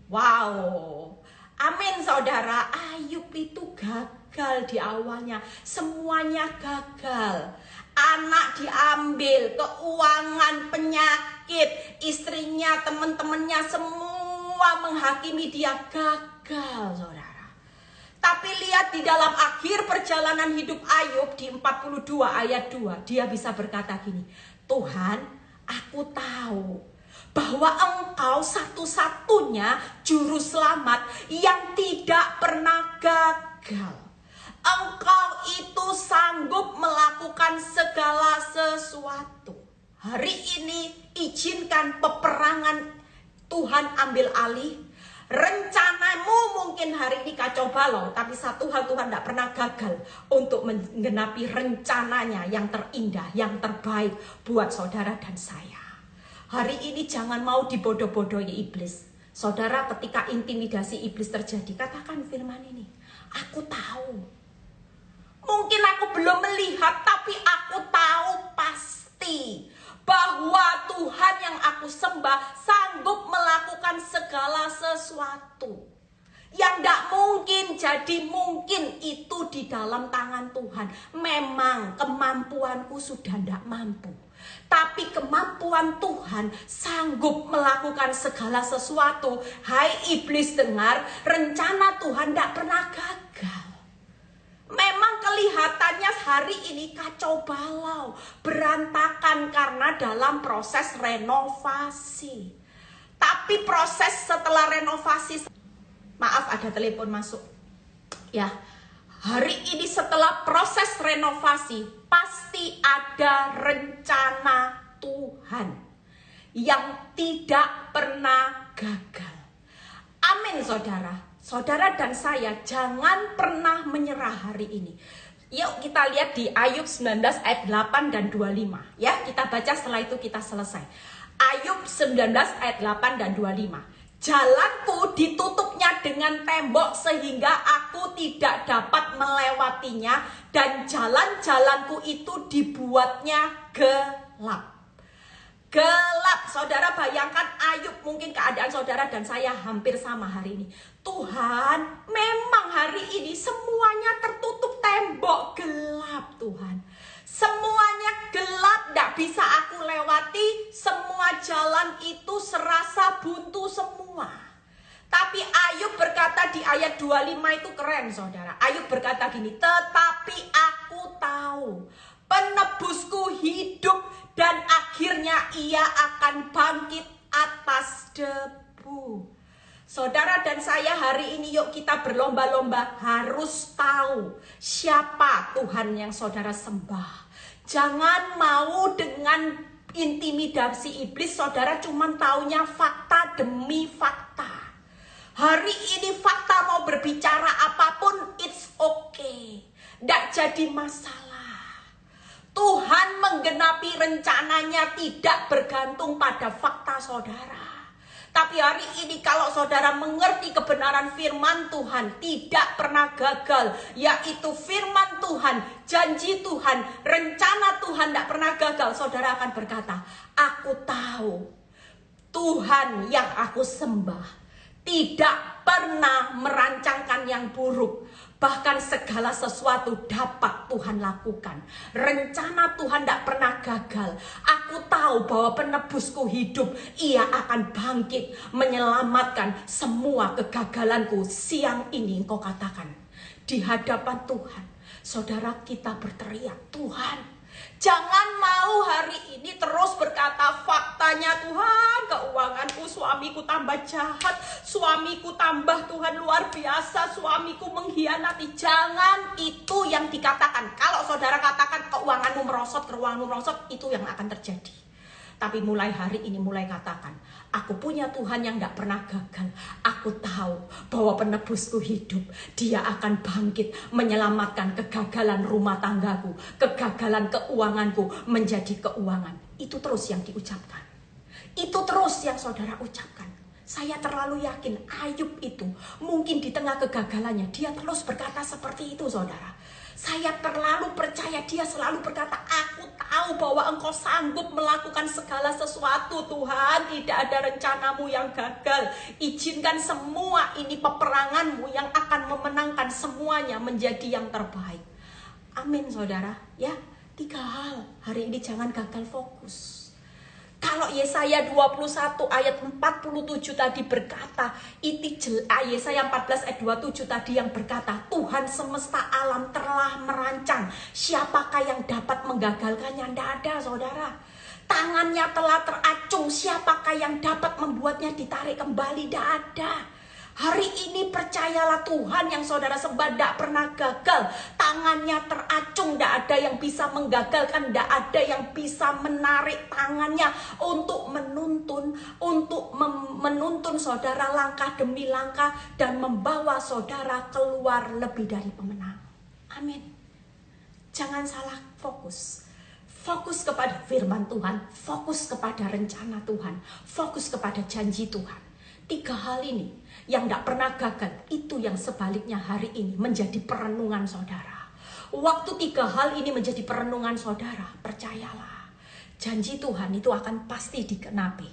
S1: Wow, amin saudara. Ayub itu gagal di awalnya, semuanya gagal. Anak diambil, keuangan, penyakit, istrinya, teman-temannya semua menghakimi dia, gagal saudara. Tapi lihat di dalam akhir perjalanan hidup Ayub di 42 ayat 2, dia bisa berkata gini, Tuhan, aku tahu bahwa engkau satu-satunya juru selamat yang tidak pernah gagal. Engkau itu sanggup melakukan segala sesuatu. Hari ini izinkan peperangan Tuhan ambil alih. Rencanamu mungkin hari ini kacau balau, tapi satu hal Tuhan tidak pernah gagal untuk menggenapi rencananya yang terindah, yang terbaik buat saudara dan saya. Hari ini jangan mau dibodoh-bodohi iblis. Saudara, ketika intimidasi iblis terjadi, katakan firman ini, aku tahu. Mungkin aku belum melihat, tapi aku tahu pasti bahwa Tuhan yang aku sembah sanggup melakukan segala sesuatu. Yang tidak mungkin jadi mungkin itu di dalam tangan Tuhan. Memang kemampuanku sudah tidak mampu. Tapi kemampuan Tuhan sanggup melakukan segala sesuatu. Hai iblis, dengar, rencana Tuhan tidak pernah gagal. Memang kelihatannya hari ini kacau balau, berantakan karena dalam proses renovasi. Tapi proses setelah renovasi, maaf ada telepon masuk. Ya, hari ini setelah proses renovasi pasti ada rencana Tuhan yang tidak pernah gagal. Amin saudara. Saudara dan saya jangan pernah menyerah hari ini. Yuk kita lihat di Ayub 19 ayat 8 dan 25. Ya, kita baca setelah itu kita selesai. Ayub 19 ayat 8 dan 25. Jalanku ditutupnya dengan tembok sehingga aku tidak dapat melewatinya, dan jalan-jalanku itu dibuatnya gelap. Gelap, saudara bayangkan Ayub, mungkin keadaan saudara dan saya hampir sama hari ini. Tuhan, memang hari ini semuanya tertutup tembok gelap Tuhan. Semuanya gelap, tidak bisa aku lewati, semua jalan itu serasa buntu semua. Tapi Ayub berkata di ayat 25 itu keren saudara. Ayub berkata gini, tetapi aku tahu penebusku hidup dan akhirnya ia akan bangkit atas debu. Saudara dan saya hari ini yuk kita berlomba-lomba harus tahu siapa Tuhan yang saudara sembah. Jangan mau dengan intimidasi iblis saudara cuman taunya fakta demi fakta. Hari ini fakta mau berbicara apapun it's okay. Nggak jadi masalah. Tuhan menggenapi rencananya tidak bergantung pada fakta saudara. Tapi hari ini kalau saudara mengerti kebenaran firman Tuhan tidak pernah gagal. Yaitu firman Tuhan, janji Tuhan, rencana Tuhan tidak pernah gagal. Saudara akan berkata, aku tahu Tuhan yang aku sembah tidak pernah merancangkan yang buruk. Bahkan segala sesuatu dapat Tuhan lakukan. Rencana Tuhan tidak pernah gagal. Aku tahu bahwa penebusku hidup. Ia akan bangkit menyelamatkan semua kegagalanku. Siang ini engkau katakan di hadapan Tuhan. Saudara kita berteriak, Tuhan, jangan mau hari ini terus berkata faktanya Tuhan, keuanganku, suamiku tambah jahat, suamiku tambah Tuhan luar biasa, suamiku mengkhianati. Jangan itu yang dikatakan. Kalau saudara katakan keuanganmu merosot, itu yang akan terjadi. Tapi mulai hari ini mulai katakan, aku punya Tuhan yang tidak pernah gagal. Aku tahu bahwa penebusku hidup. Dia akan bangkit menyelamatkan kegagalan rumah tanggaku, kegagalan keuanganku menjadi keuangan. Itu terus yang diucapkan. Itu terus yang saudara ucapkan. Saya terlalu yakin Ayub itu mungkin di tengah kegagalannya dia terus berkata seperti itu saudara. Saya terlalu percaya dia selalu berkata, aku tahu bahwa engkau sanggup melakukan segala sesuatu Tuhan. Tidak ada rencanamu yang gagal. Izinkan semua ini peperanganmu yang akan memenangkan semuanya menjadi yang terbaik. Amin saudara. Ya, 3 hal. Hari ini jangan gagal fokus. Kalau Yesaya 21 ayat 47 tadi berkata, Yesaya 14 ayat 27 tadi yang berkata, Tuhan semesta alam telah merancang, siapakah yang dapat menggagalkannya? Tidak ada saudara. Tangannya telah teracung, siapakah yang dapat membuatnya ditarik kembali? Tidak ada. Hari ini percayalah Tuhan yang saudara sembah tidak pernah gagal. Tangannya teracung, tidak ada yang bisa menggagalkan, tidak ada yang bisa menarik tangannya untuk menuntun saudara langkah demi langkah dan membawa saudara keluar lebih dari pemenang. Amin. Jangan salah fokus. Fokus kepada firman Tuhan, fokus kepada rencana Tuhan, fokus kepada janji Tuhan. 3 hal ini yang tidak pernah gagal, itu yang sebaliknya hari ini menjadi perenungan saudara. Waktu 3 hal ini menjadi perenungan saudara, percayalah, janji Tuhan itu akan pasti digenapi.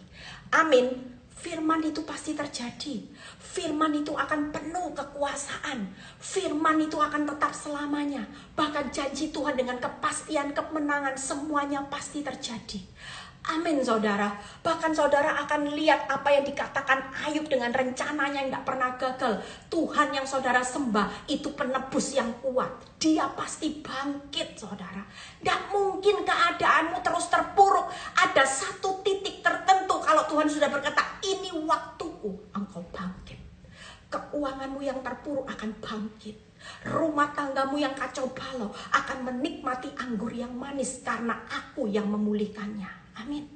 S1: Amin. Firman itu pasti terjadi. Firman itu akan penuh kekuasaan. Firman itu akan tetap selamanya. Bahkan janji Tuhan dengan kepastian kemenangan semuanya pasti terjadi. Amin saudara. Bahkan saudara akan lihat apa yang dikatakan Ayub dengan rencananya yang gak pernah gagal. Tuhan yang saudara sembah itu penebus yang kuat. Dia pasti bangkit saudara. Gak mungkin keadaanmu terus terpuruk. Ada satu titik tertentu kalau Tuhan sudah berkata ini waktuku, engkau bangkit. Keuanganmu yang terpuruk akan bangkit. Rumah tanggamu yang kacau balau akan menikmati anggur yang manis karena aku yang memulihkannya. Amin.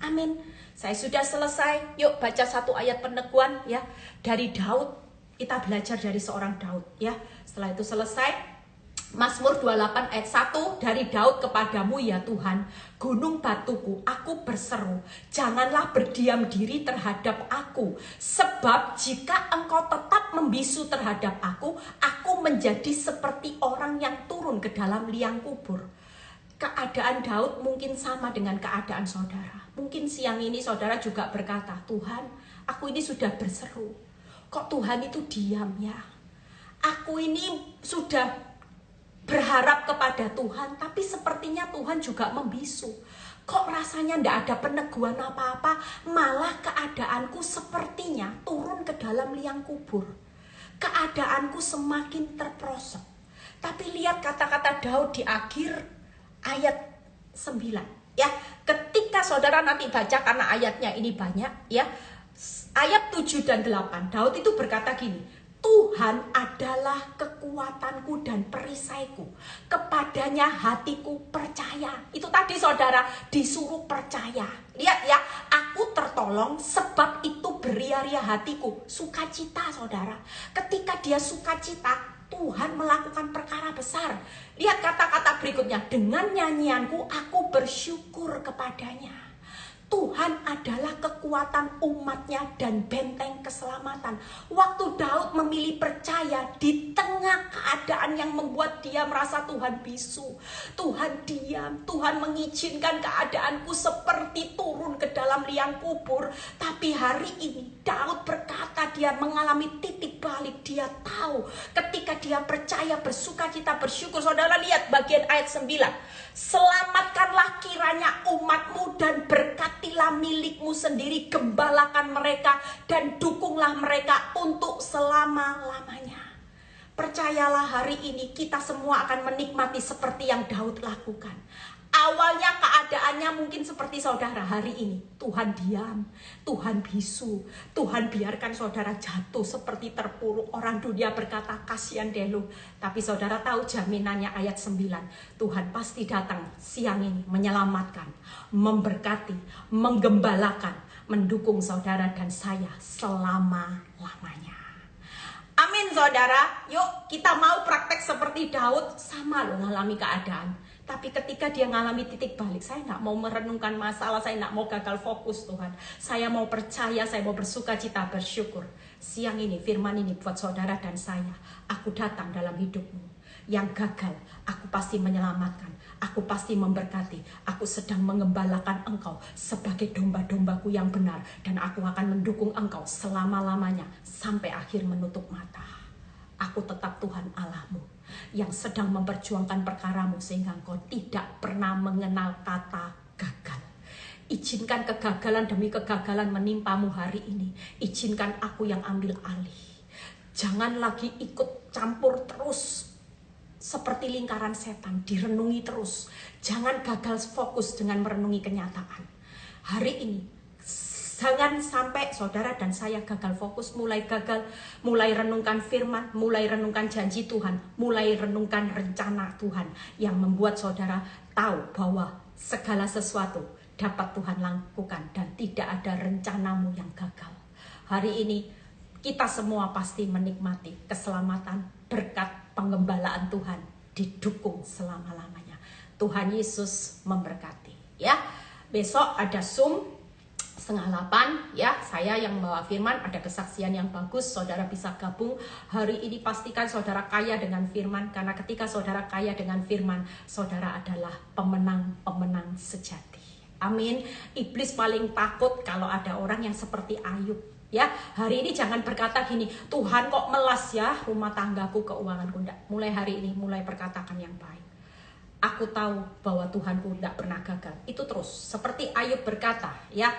S1: Amin. Saya sudah selesai. Yuk baca satu ayat peneguhan ya. Dari Daud. Kita belajar dari seorang Daud ya. Setelah itu selesai. Mazmur 28 ayat 1. Dari Daud kepadamu ya Tuhan. Gunung batuku, aku berseru. Janganlah berdiam diri terhadap aku. Sebab jika engkau tetap membisu terhadap aku menjadi seperti orang yang turun ke dalam liang kubur. Keadaan Daud mungkin sama dengan keadaan saudara. Mungkin siang ini saudara juga berkata, Tuhan, aku ini sudah berseru. Kok Tuhan itu diam ya? Aku ini sudah berharap kepada Tuhan, tapi sepertinya Tuhan juga membisu. Kok rasanya tidak ada peneguhan apa-apa, malah keadaanku sepertinya turun ke dalam liang kubur. Keadaanku semakin terperosok. Tapi lihat kata-kata Daud di akhir ayat 9 ya. Ketika saudara nanti baca karena ayatnya ini banyak ya. Ayat 7 dan 8 Daud itu berkata gini, Tuhan adalah kekuatanku dan perisaiku. Kepadanya hatiku percaya. Itu tadi saudara disuruh percaya. Lihat ya, aku tertolong sebab itu beria-ria hatiku. Sukacita saudara. Ketika dia sukacita, Tuhan melakukan perkara besar. Lihat kata-kata berikutnya. Dengan nyanyianku aku bersyukur kepadanya. Tuhan adalah kekuatan umatnya dan benteng keselamatan. Waktu Daud memilih percaya di tengah keadaan yang membuat dia merasa Tuhan bisu. Tuhan diam, Tuhan mengizinkan keadaanku seperti turun ke dalam liang kubur. Tapi hari ini Daud berkata dia mengalami titik balik. Dia tahu ketika dia percaya, bersukacita, bersyukur. Saudara lihat bagian ayat 9. Selamatkanlah kiranya umatmu dan berkatilah milikmu sendiri. Gembalakan mereka dan dukunglah mereka untuk selama-lamanya. Percayalah hari ini kita semua akan menikmati seperti yang Daud lakukan. Awalnya keadaannya mungkin seperti saudara hari ini. Tuhan diam, Tuhan bisu, Tuhan biarkan saudara jatuh seperti terpuruk. Orang dunia berkata kasihan deh lu. Tapi saudara tahu jaminannya ayat 9. Tuhan pasti datang siang ini menyelamatkan, memberkati, menggembalakan, mendukung saudara dan saya selama-lamanya. Amin saudara. Yuk kita mau praktek seperti Daud. Sama loh ngalami keadaan. Tapi ketika dia ngalami titik balik, saya nggak mau merenungkan masalah, saya nggak mau gagal fokus Tuhan. Saya mau percaya, saya mau bersuka cita, bersyukur. Siang ini firman ini buat saudara dan saya. Aku datang dalam hidupmu. Yang gagal, aku pasti menyelamatkan. Aku pasti memberkati. Aku sedang mengembalakan engkau sebagai domba-dombaku yang benar. Dan aku akan mendukung engkau selama-lamanya sampai akhir menutup mata. Aku tetap Tuhan Allahmu yang sedang memperjuangkan perkaramu sehingga engkau tidak pernah mengenal kata gagal. Izinkan kegagalan demi kegagalan menimpamu hari ini. Izinkan aku yang ambil alih. Jangan lagi ikut campur terus seperti lingkaran setan, direnungi terus. Jangan gagal fokus dengan merenungi kenyataan. Hari ini jangan sampai saudara dan saya gagal fokus, mulai renungkan firman, mulai renungkan janji Tuhan, mulai renungkan rencana Tuhan yang membuat saudara tahu bahwa segala sesuatu dapat Tuhan lakukan dan tidak ada rencanamu yang gagal. Hari ini kita semua pasti menikmati keselamatan, berkat penggembalaan Tuhan, didukung selama-lamanya. Tuhan Yesus memberkati ya. Besok ada Zoom 7:30 ya, saya yang membawa firman, ada kesaksian yang bagus, saudara bisa gabung. Hari ini pastikan saudara kaya dengan firman, karena ketika saudara kaya dengan firman, saudara adalah pemenang-pemenang sejati. Amin. Iblis paling takut kalau ada orang yang seperti Ayub. Ya, hari ini jangan berkata gini, Tuhan kok melas ya rumah tanggaku, keuanganku. Enggak. Mulai hari ini, mulai perkatakan yang baik. Aku tahu bahwa Tuhanku tidak pernah gagal. Itu terus. Seperti Ayub berkata, ya,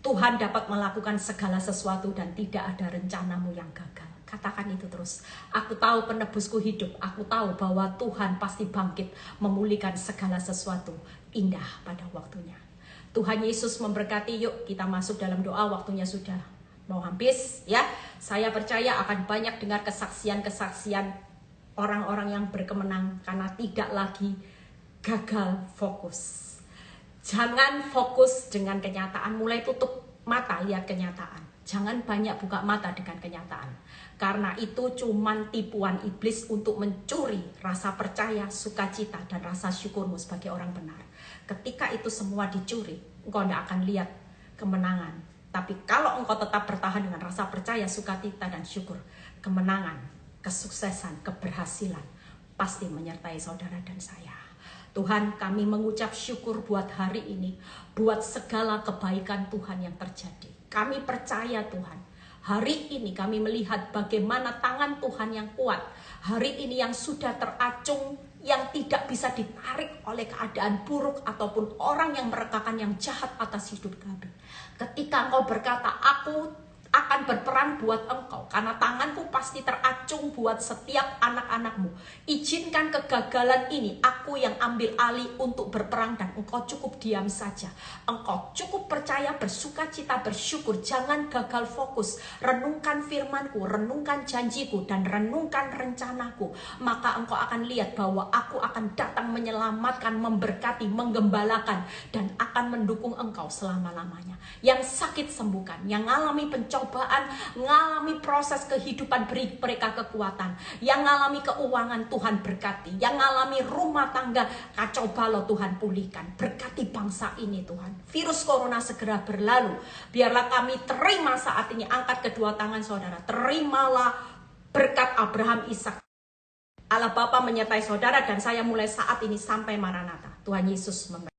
S1: Tuhan dapat melakukan segala sesuatu dan tidak ada rencanamu yang gagal. Katakan itu terus. Aku tahu penebusku hidup. Aku tahu bahwa Tuhan pasti bangkit memulihkan segala sesuatu indah pada waktunya. Tuhan Yesus memberkati. Yuk kita masuk dalam doa, waktunya sudah mau habis ya. Saya percaya akan banyak dengar kesaksian-kesaksian orang-orang yang berkemenang karena tidak lagi gagal fokus. Jangan fokus dengan kenyataan, mulai tutup mata lihat kenyataan. Jangan banyak buka mata dengan kenyataan. Karena itu cuman tipuan iblis untuk mencuri rasa percaya, sukacita, dan rasa syukurmu sebagai orang benar. Ketika itu semua dicuri, engkau tidak akan lihat kemenangan. Tapi kalau engkau tetap bertahan dengan rasa percaya, sukacita, dan syukur, kemenangan, kesuksesan, keberhasilan pasti menyertai saudara dan saya. Tuhan, kami mengucap syukur buat hari ini, buat segala kebaikan Tuhan yang terjadi. Kami percaya Tuhan, hari ini kami melihat bagaimana tangan Tuhan yang kuat. Hari ini yang sudah teracung, yang tidak bisa ditarik oleh keadaan buruk ataupun orang yang merekakan yang jahat atas hidup kami. Ketika engkau berkata, aku akan berperang buat engkau, karena tanganku pasti teracung buat setiap anak-anakmu. Izinkan kegagalan ini aku yang ambil alih untuk berperang, dan engkau cukup diam saja. Engkau cukup percaya, bersuka cita, bersyukur. Jangan gagal fokus. Renungkan firmanku, renungkan janjiku, dan renungkan rencanaku. Maka engkau akan lihat bahwa aku akan datang menyelamatkan, memberkati, menggembalakan, dan akan mendukung engkau selama-lamanya. Yang sakit sembuhkan, yang ngalami pencobaan, ngalami proses kehidupan, beri mereka kekuatan. Yang ngalami keuangan, Tuhan berkati. Yang ngalami rumah tangga kacau balau, Tuhan pulihkan. Berkati bangsa ini Tuhan. Virus corona segera berlalu. Biarlah kami terima saat ini. Angkat kedua tangan saudara. Terimalah berkat Abraham, Ishak. Allah Bapa menyertai saudara dan saya mulai saat ini sampai Maranatha. Tuhan Yesus memberkati.